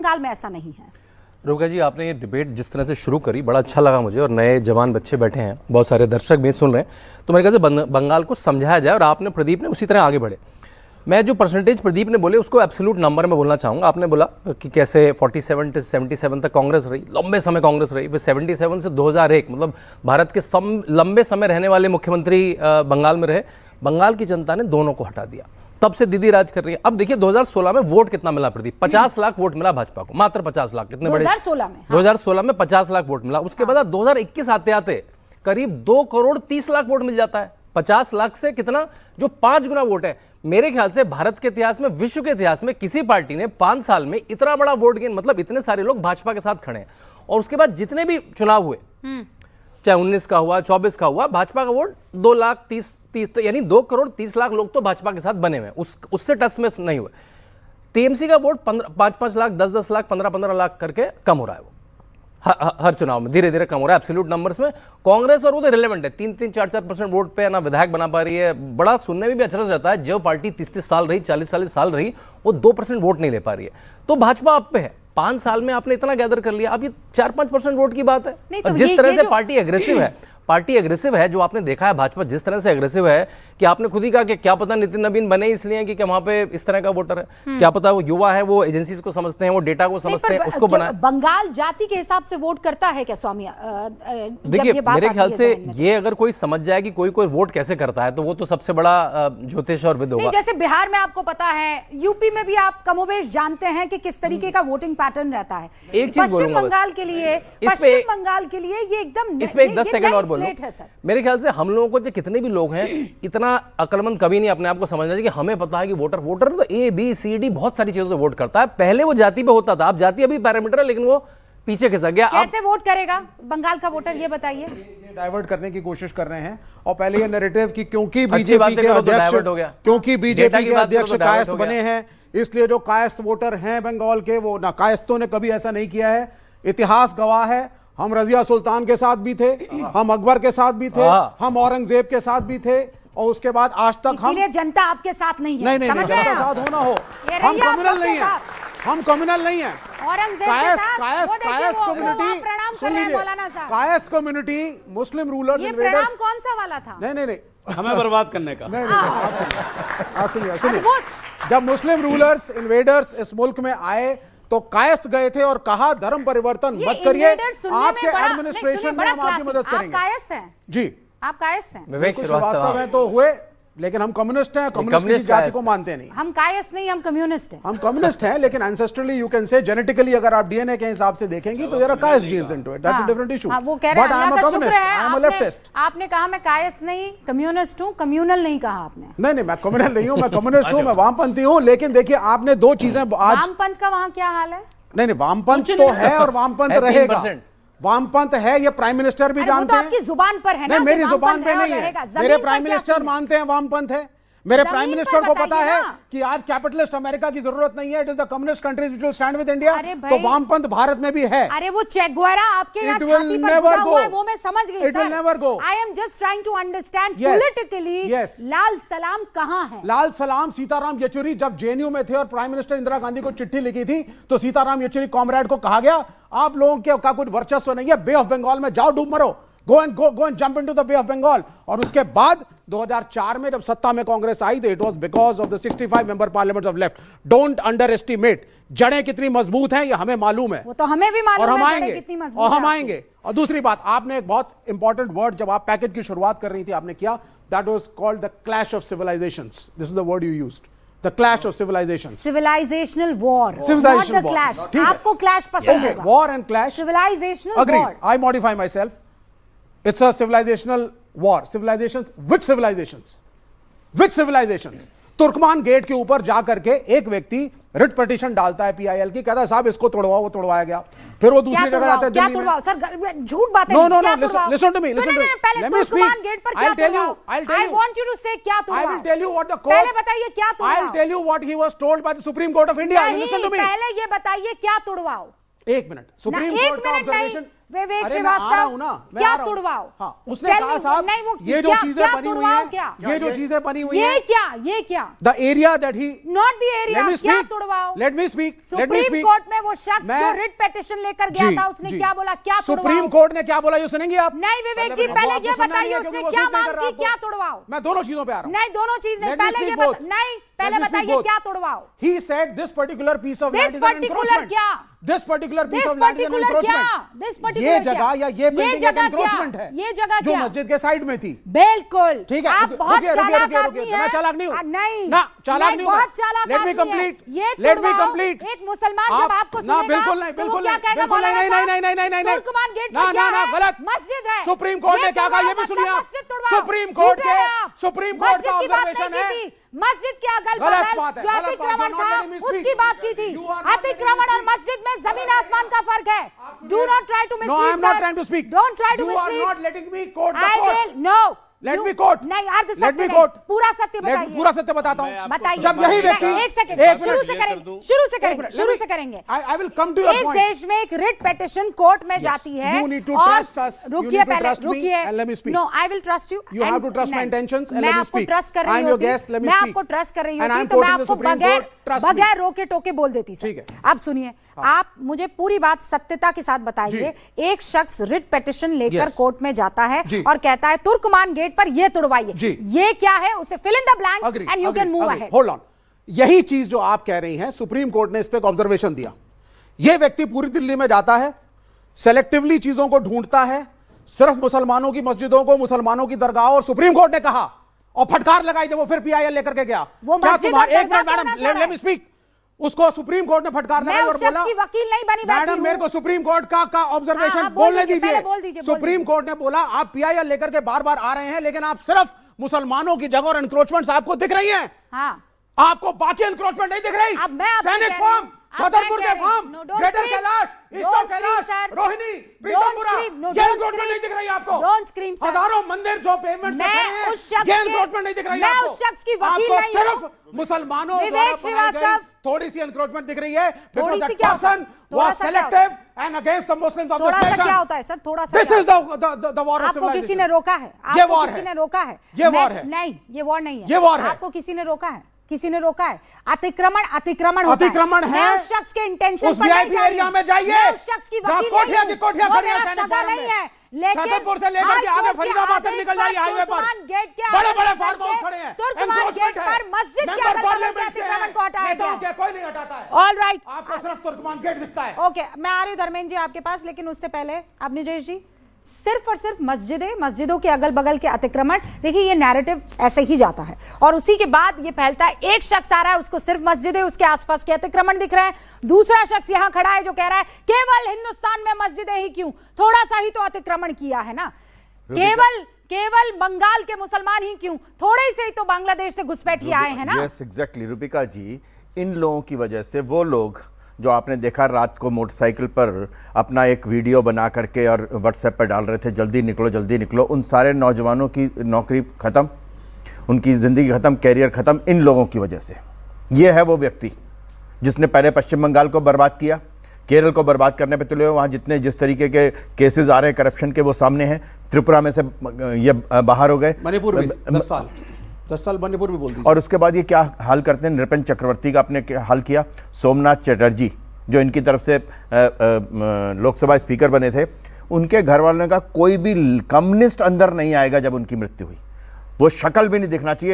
बंगाल में ऐसा नहीं है। रोका जी, आपने ये डिबेट जिस तरह से शुरू करी बड़ा अच्छा लगा मुझे, और नए जवान बच्चे बैठे हैं, बहुत सारे दर्शक भी सुन रहे हैं, तो मेरे ख्याल से बंगाल को समझाया जाए और आपने, प्रदीप ने उसी तरह आगे बढ़े। मैं जो परसेंटेज प्रदीप ने बोले उसको एब्सोल्यूट नंबर में बोलना चाहूँगा। आपने बोला कि कैसे 47 से 77 तक कांग्रेस रही, लंबे समय कांग्रेस रही, फिर 77 से 2001, मतलब भारत के लंबे समय रहने वाले मुख्यमंत्री बंगाल में रहे। बंगाल की जनता ने दोनों को हटा दिया, तब से दीदी राज कर रही है। अब देखिए 2016 में वोट कितना मिला प्रदीप, 50 लाख वोट मिला भाजपा को, मात्र 50 लाख। कितने बड़े 2016 में, 2016 में 50 लाख वोट मिला। उसके बाद 2021 आते आते करीब 2 करोड़ 30 लाख वोट मिल जाता है। 50 लाख से कितना, जो 5 गुना वोट है। मेरे ख्याल से भारत के इतिहास में, विश्व के इतिहास में किसी पार्टी ने 5 साल में इतना बड़ा वोट गेन, मतलब इतने सारे लोग भाजपा के साथ खड़े हैं। और उसके बाद जितने भी चुनाव हुए, चाहे 19 का हुआ, 24 का हुआ, भाजपा का वोट 2 लाख 30 यानी 2 करोड़ 30 लाख लोग तो भाजपा के साथ बने हुए, उससे टच में नहीं हुए। टीएमसी का वोट 5-5 लाख, 10-10 लाख, 15-15 लाख करके कम हो रहा है। वो हर चुनाव में धीरे धीरे कम हो रहा है एब्सोल्यूट नंबर्स में। कांग्रेस और वो तो रिलेवेंट है, 3-3, 4-4% वोट पे ना विधायक बना पा रही है। बड़ा सुनने में भी अचरज रहता है, जो पार्टी 30-30 साल रही, 40-40 साल रही, वो 2% वोट नहीं ले पा रही है। तो भाजपा आप पे है, 5 साल में आपने इतना गैदर कर लिया, अब ये 4-5% वोट की बात है। तो जिस तरह से पार्टी एग्रेसिव है, जो आपने देखा है भाजपा जिस तरह से एग्रेसिव है, कि आपने खुद ही कहा कि क्या पता नितिन नवीन बने इसलिए कि वहां पे इस तरह का वोटर है, क्या पता वो युवा है, वो एजेंसीज को समझते हैं, वो डेटा को समझते हैं, उसको बनाए। बंगाल जाति के हिसाब से वोट करता है क्या स्वामी? देखिए मेरे ख्याल से ये अगर कोई समझ जाए कि कोई वोट कैसे करता है, तो वो तो सबसे बड़ा ज्योतिष और विद होगा। जैसे बिहार में आपको पता है, यूपी में भी आप कमोबेश जानते हैं कि किस तरीके का वोटिंग पैटर्न रहता है। एक चीज बोलूंगा पश्चिम बंगाल के लिए ये एकदम, इस पे 10 सेकंड और बोलूं। है सर, मेरे ख्याल से हम लोगों को जो कितने भी लोग हैं, इतना अक्लमंद कभी नहीं अपने आप को समझना चाहिए कि हमें पता है कि वोटर तो A-B-C-D बहुत सारी चीजों से वोट करता है। पहले वो जाति पे होता था, अब जाति अभी पैरामीटर है, लेकिन वो पीछे खिसक गया। कैसे वोट करेगा बंगाल का वोटर, ये बताइए। ये डाइवर्ट करने की कोशिश कर रहे हैं, और पहले ये नैरेटिव कि क्योंकि बीजेपी के अध्यक्ष कायस्थ बने हैं, इसलिए जो कायस्थ वोटर हैं बंगाल के, वो ना कायस्थों ने कभी ऐसा नहीं किया है। इतिहास गवाह है, हम रजिया सुल्तान के साथ भी थे, हम अकबर के साथ भी थे, हम औरंगजेब के साथ भी थे, और उसके बाद आज तक इसीलिए जनता आपके साथ नहीं है। नहीं, जनता साथ होना हो, हम कम्युनल नहीं है, हम कम्युनल नहीं है। कायस्थ कम्युनिटी मुस्लिम रूलर्स, ये प्रणाम कौन सा वाला था? नहीं, हमें बर्बाद करने का। आप सुनिए। जब मुस्लिम रूलर्स, इन्वेडर्स इस मुल्क में आए तो कायस्थ गए थे और कहा धर्म परिवर्तन मत करिए, आपके एडमिनिस्ट्रेशन में हम आपकी मदद करेंगे। आप कायस्थ हैं जी, आप कायस्थ हैं। विवेक श्रीवास्तव में तो हुए, लेकिन हम कम्युनिस्ट हैं, कम्युनिस्ट जाति को मानते नहीं। हम कायस्थ नहीं, हम कम्युनिस्ट हैं। हम कम्युनिस्ट हैं, लेकिन ancestrally you can say, genetically अगर आप डीएनए के हिसाब से देखेंगे तो there are Kayastha genes into it, that's a different issue. वो कह रहे हैं अल्लाह का शुक्र है, आई एम अ लेफ्टिस्ट। आपने कहा मैं कायस्थ नहीं, कम्युनिस्ट हूं, कम्युनल नहीं कहा आपने। नहीं, मैं कम्युनल नहीं हूं, मैं कम्युनिस्ट हूं, मैं वामपंथी हूं। लेकिन देखिए आपने दो चीजें आज, वामपंथ का वहां क्या हाल है? नहीं, वामपंथ तो है और वामपंथ रहेगा। वामपंथ है, ये प्राइम मिनिस्टर भी जानते हैं। आपकी जुबान पर है ना? नहीं, मेरी जुबान पे नहीं है, मेरे प्राइम मिनिस्टर मानते हैं वामपंथ है। मेरे प्राइम मिनिस्टर को पता है कि आज कैपिटलिस्ट अमेरिका की जरूरत नहीं है, it is the communist countries which will stand with India. तो वामपंथ भारत में भी है। अरे वो चे गुवेरा आपके यहाँ छाती पर गुदा हुआ है, वो मैं समझ गई। It will never go. I am just trying to understand politically लाल सलाम कहां है? लाल सलाम सीताराम येचुरी जब जेएनयू में थे और प्राइम मिनिस्टर इंदिरा गांधी को चिट्ठी लिखी थी, तो सीताराम येचुरी कॉमरेड को कहा गया आप लोगों के का कुछ वर्चस्व नहीं है, बे ऑफ बंगाल में जाओ, डूब मरो, go and jump into the Bay of Bengal। और उसके बाद 2004 में जब सत्ता में कांग्रेस आई, तो it was because of the 65 member parliament of left. Don't under estimate, जड़ें कितनी मजबूत हैं ये हमें मालूम है, वो तो हमें भी मालूम है, और हम आएंगे। और दूसरी बात, आपने एक बहुत इंपॉर्टेंट वर्ड जब आप पैकेज की शुरुआत कर रही थी आपने किया, that was called the clash of civilizations. This is the word you used, the clash of civilization. Civilizational war, not the clash. आपको क्लैश पसंद है? War and clash, civilizational war. I modify myself, it's a civilizational war। civilizations, which civilizations? which civilizations? Turkman Gate के ऊपर जा करके एक व्यक्ति writ petition डालता है पीआईएल की, कहता है साहब इसको तोड़वाओ, वो तोड़वाया गया। फिर वो दूसरी जगह जाते हैं दिल्ली में। सर झूठ बातें। No, listen to me, listen to me। Let me speak। I'll tell you। I want you to say क्या तोड़वाओ। I will tell you what the court। पहले बताइए क्या तोड़वाओ। I'll tell you what he was told by the Supreme Court of India। Listen to me। पहले ये बताइए क्या तोड़वाओ। एक minute, supreme court का ऑब्जर्वेशन। विवेक अरे मैं आ रहा हूं ना, श्रीवास्तव, मैं क्या आ रहा हूं। तुड़वाओ? हाँ, उसने Tell कहा me, साहब नहीं, वो ये जो क्या- चीजें क्या बनी हुई तुड़वाओ हैं, क्या? ये जो चीजें बनी हुई ये हैं, क्या the area that he not the area, क्या तुड़वाओ? Let me speak Supreme Court में वो शख्स जो रिट पिटीशन लेकर गया था, उसने क्या बोला? क्या सुप्रीम कोर्ट ने क्या बोला ये सुनेंगे आप? नहीं विवेक जी, पहले ये बताइए उसने क्या मांग की, क्या तुड़वाओ? मैं दोनों चीजों पे आ रहा हूं। नहीं, दोनों चीज नहीं, पहले ये नहीं, पहले बताइए क्या तुड़वाओ? He said this particular piece of This land is an particular encroachment. क्या? This particular piece This of land is an particular क्या? encroachment. This particular ये क्या? जगह या ये building एक जगह encroachment क्या? है, ये जगह जो क्या? मस्जिद के साइड में थी। बिल्कुल, ठीक है, आप बहुत चालाक आदमी हैं। मैं चालाक नहीं हूं। नहीं, ना चालाक नहीं हूं, बहुत चालाक लेट मी आदमी हैं। कंप्लीट, ये लेट मी तुड़वाओ, कंप्लीट। एक मुसलमान जब आपको ना सुनेगा, बिल्कुल नहीं, तो वो बिल्कुल क्या नहीं, कहेगा? बिल्कुल मौलाना नहीं, साहब, नहीं, तुर्कमान गेट ना पर क्या ना है? गलत, मस्जिद है। सुप्रीम कोर्ट ने क्या कहा ये भी सुनिए आप। सुप्रीम कोर्ट के सुप्रीम कोर्ट का ऑब्जर्वेशन है, मस्जिद के अगल गलत बगल बात है, जो गलत बात है, अतिक्रमण not था letting me speak. उसकी बात की थी। You are not अतिक्रमण और मस्जिद में जमीन आसमान का फर्क है। Do not try to No, I am not trying to speak. Don't try to You are mislead. not letting me quote the I court. will no. Let me quote. नहीं, अर्ध Let सत्य me नहीं, quote. पूरा सत्य बताइए। पूरा सत्य बताता हूं। बताइए। जब यही व्यक्ति एक सेकंड, एक शुरू मिनट, से करेंगे, शुरू से करेंगे, शुरू से करेंगे। I will come to your इस point. देश में एक रिट पिटीशन कोर्ट में जाती है You need to और trust us. You रुकिए need to पहले, trust me रुकिए। and let me speak. No, I will trust you. You have to trust my intentions and मैं let me आपको speak. Trust कर I रही am your होती, guest, let me मैं speak. आपको trust कर रही And I होती am तो मैं quoting the आपको Supreme बगैर Court. Trust me. बगैर रोके टोके बोल देती ठीक सर। है। आप सुनिए, आप मुझे पूरी बात सत्यता के साथ बताइए। एक शख्स रिट पिटीशन लेकर Yes. कोर्ट में जाता है जी। और कहता है तुर्कमान गेट पर ये तुड़वाइए, जी। ये क्या है? उसे fill in the blanks and you can move ahead. Hold on, यही चीज जो आप कह रही हैं, सुप्रीम कोर्ट ने इस पे एक ऑब्जर्वेशन दिया। यह व्यक्ति पूरी दिल्ली में जाता है, सेलेक्टिवली चीजों को ढूंढता है, सिर्फ मुसलमानों की मस्जिदों को, मुसलमानों की दरगाह, और सुप्रीम कोर्ट ने कहा और फटकार लगाई जब वो फिर पीआईएल लेकर के गया। वो क्या मस्जिद तुम्हारे और एक मिनट दरगाह मैडम, करना लेट मी स्पीक। उसको सुप्रीम कोर्ट ने फटकार लगाई और उस शख्स बोला, की वकील नहीं बनी बैठी मैडम हूं। मेरे को सुप्रीम कोर्ट का ऑब्जर्वेशन हाँ, बोल बोलने दीजिए, पहले बोल दीजिए। दीजिए, बोल सुप्रीम कोर्ट ने बोला आप पीआईएल लेकर के बार बार आ रहे हैं, लेकिन आप सिर्फ मुसलमानों की जगह और एनक्रोचमेंट्स आपको दिख रही हैं, हाँ, आपको बाकी एनक्रोचमेंट नहीं दिख रही। अब मैं आपसे सैनिक कह रही फार्म, हूं, छतरपुर के farm, No, don't greater scream. Kailash, eastern Don't scream, Kailash, sir. Rohini, Don't Pitampura, scream. No, ये don't एनक्रोचमेंट scream. नहीं दिख रही आपको। Don't scream, sir. हजारों मंदिर जो पेमेंट में खड़े हैं, उस शख्स ये के- एनक्रोचमेंट नहीं दिख रही मैं आपको। उस शख्स की वकील आपको नहीं हूं। सिर्फ मुसलमानों विवेक द्वारा बनाई गई श्रीवास्तव, थोड़ी सी एनक्रोचमेंट दिख रही है, थोड़ी because सी that क्या होता है? person थोड़ा was सा क्या होता selective and against the Muslims of this थोड़ा सा nation. क्या होता है सर? थोड़ा सा This क्या is the war of आपको किसी civilization. ने रोका है? ये आपको war किसी है। ने रोका है? ये मैं- war है। नहीं, ये वॉर नहीं है। ये war है। आपको किसी ने रोका है? किसी ने रोका है? अतिक्रमण अतिक्रमण होता अतिक्रमण है। मैं उस शख्स के इंटेंशन उस पर नहीं VIP जा रही एरिया हूं। में जाइए। मैं उस शख्स की जहां वकील कोठियां नहीं की कोठियां हूं। वो खड़ी हैं मेरा सैनिक सगा फार्म नहीं में। है, लेकिन छतरपुर से लेकर के हाई आगे कोर्ट के फरीदाबाद तक आदेश निकल पर जाइए हाईवे पर। तुर्कमान गेट के बड़े आगे बड़े निकल फार्म हाउस के खड़े हैं। तुर्कमान Encroachment गेट है। पर मस्जिद के मेंबर अगल बगल के पार्लियामेंट से अतिक्रमण हैं। को हटाया नेताओं गया। के कोई नहीं हटाता है। ऑल राइट, आपको सिर्फ तुर्कमान गेट दिखता है। ओके, मैं आ रही हूँ धर्मेंद्र जी आपके पास, लेकिन उससे पहले अब निजेश जी, सिर्फ और सिर्फ मस्जिदें, मस्जिदों के अगल बगल के अतिक्रमण, देखिए ये नैरेटिव ऐसे ही जाता है और उसी के बाद ये फैलता है। एक शख्स आ रहा है, उसको सिर्फ मस्जिदें, उसके आसपास के अतिक्रमण दिख रहे हैं। दूसरा शख्स यहां खड़ा है जो कह रहा है केवल हिंदुस्तान में मस्जिदें ही क्यों, थोड़ा सा ही तो अतिक्रमण किया है ना, केवल बंगाल के मुसलमान ही क्यों, थोड़े से ही तो बांग्लादेश से घुसपैठिए आए हैं ना। यस एग्जैक्टली रूपिका जी, इन लोगों की वजह से वो लोग जो आपने देखा रात को मोटरसाइकिल पर अपना एक वीडियो बना करके और व्हाट्सएप पर डाल रहे थे जल्दी निकलो, उन सारे नौजवानों की नौकरी ख़त्म, उनकी ज़िंदगी ख़त्म, कैरियर ख़त्म इन लोगों की वजह से। ये है वो व्यक्ति जिसने पहले पश्चिम बंगाल को बर्बाद किया, केरल को बर्बाद करने पे तुले हुए, वहाँ जितने जिस तरीके के केसेस आ रहे हैं करप्शन के वो सामने हैं। त्रिपुरा में से ये बाहर हो गए, मणिपुर में 10 साल मणिपुर भी बोल दी। और उसके बाद ये क्या हाल करते हैं, नृपेंद्र चक्रवर्ती का आपने क्या हाल किया, सोमनाथ चटर्जी जो इनकी तरफ से लोकसभा स्पीकर बने थे, उनके घर वालों का कोई भी कम्युनिस्ट अंदर नहीं आएगा जब उनकी मृत्यु हुई, वो शक्ल भी नहीं दिखना चाहिए।